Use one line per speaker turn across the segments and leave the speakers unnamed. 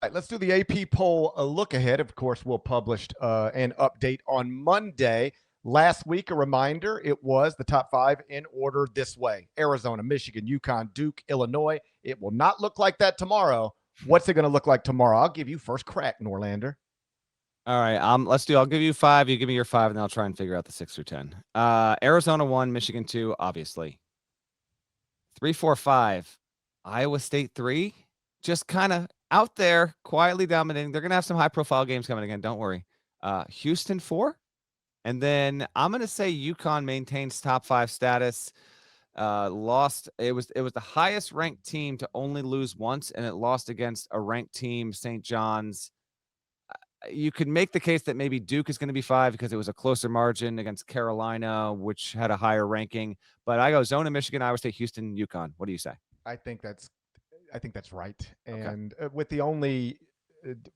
right, let's do the AP poll a look ahead. Of course, we'll publish an update on Monday. Last week, a reminder, it was the top five in order this way: Arizona, Michigan, UConn, Duke, Illinois. It will not look like that tomorrow. What's it going to look like tomorrow? I'll give you first crack, Norlander.
All right, I'll give you 5, you give me your 5, and then I'll try and figure out the 6 through 10. Arizona 1, Michigan 2, obviously. 3, 4, 5, Iowa State 3, just kinda out there, quietly dominating. They're gonna have some high-profile games coming again, don't worry. Houston 4, and then I'm gonna say UConn maintains top 5 status. Lost it was the highest ranked team to only lose once, and it lost against a ranked team, St. John's. You could make the case that maybe Duke is going to be 5 because it was a closer margin against Carolina, which had a higher ranking. But I go Zona, Michigan, Iowa State, Houston, UConn. What do you say?
I think that's I think that's right.
Okay.
And with the only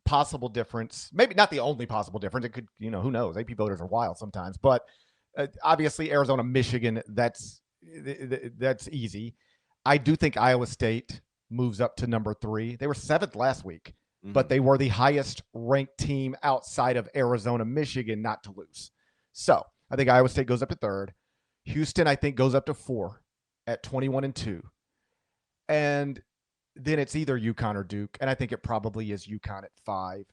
possible difference, maybe not the only possible difference, it could, who knows? AP voters are wild sometimes, but obviously Arizona, Michigan, that's easy. I do think Iowa State moves up to number 3. They were 7th last week, but they were the highest ranked team outside of Arizona, Michigan not to lose. So I think Iowa State goes up to 3rd. Houston, I think, goes up to 4 at 21-2. And then it's either UConn or Duke. And I think it probably is UConn at 5,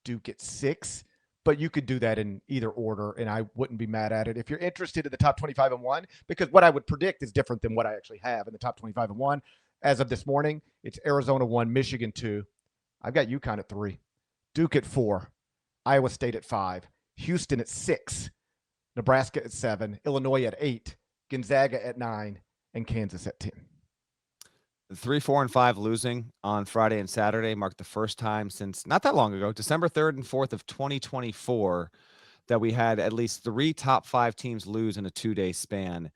Duke at 6. But you could do that in either order, and I wouldn't be mad at it. If you're interested in the top 25 and 1, because what I would predict is different than what I actually have in the top 25 and 1. As of this morning, it's Arizona 1, Michigan 2. I've got UConn at 3, Duke at 4, Iowa State at 5, Houston at 6, Nebraska at 7, Illinois at 8, Gonzaga at 9, and Kansas at 10.
3, 4, and 5 losing on Friday and Saturday marked the first time since not that long ago, December 3rd and 4th of 2024, that we had at least 3 top 5 teams lose in a 2-day span.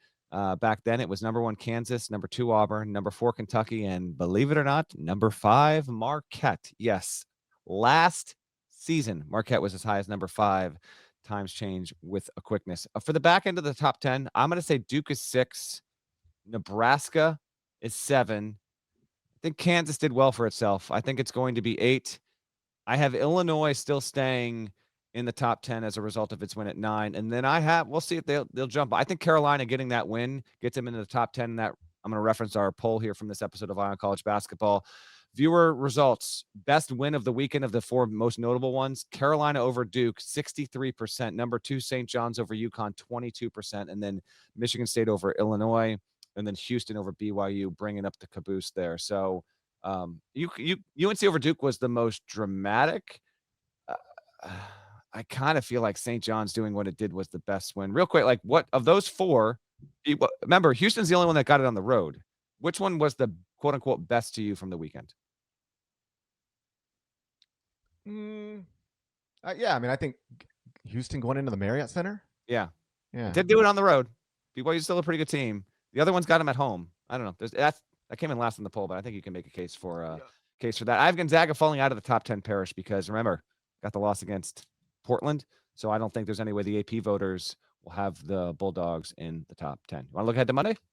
Back then, it was number 1 Kansas, number 2 Auburn, number 4 Kentucky, and believe it or not, number 5 Marquette. Yes, last season, Marquette was as high as number 5. Times change with a quickness. For the back end of the top 10, I'm going to say Duke is 6, Nebraska is 7. I think Kansas did well for itself. I think it's going to be 8. I have Illinois still staying in the top 10 as a result of its win at 9. And then we'll see if they'll jump. I think Carolina getting that win gets them into the top 10. That I'm going to reference our poll here from this episode of Eye on College Basketball. Viewer results, best win of the weekend of the 4 most notable ones: Carolina over Duke, 63%. Number 2, St. John's over UConn, 22%. And then Michigan State over Illinois. And then Houston over BYU, bringing up the caboose there. So UNC over Duke was the most dramatic. I kind of feel like St. John's doing what it did was the best win. Real quick, like, what of those 4? Remember, Houston's the only one that got it on the road. Which one was the quote unquote best to you from the weekend?
Yeah, I mean, I think Houston going into the Marriott Center.
Yeah.
Yeah.
Did do it on the road. BYU's still a pretty good team. The other one's got them at home. I don't know. That came in last in the poll, but I think you can make a case for that. I have Gonzaga falling out of the top 10, Parrish, because remember, got the loss against Portland. So I don't think there's any way the AP voters will have the Bulldogs in the top 10. You want to look ahead to Monday?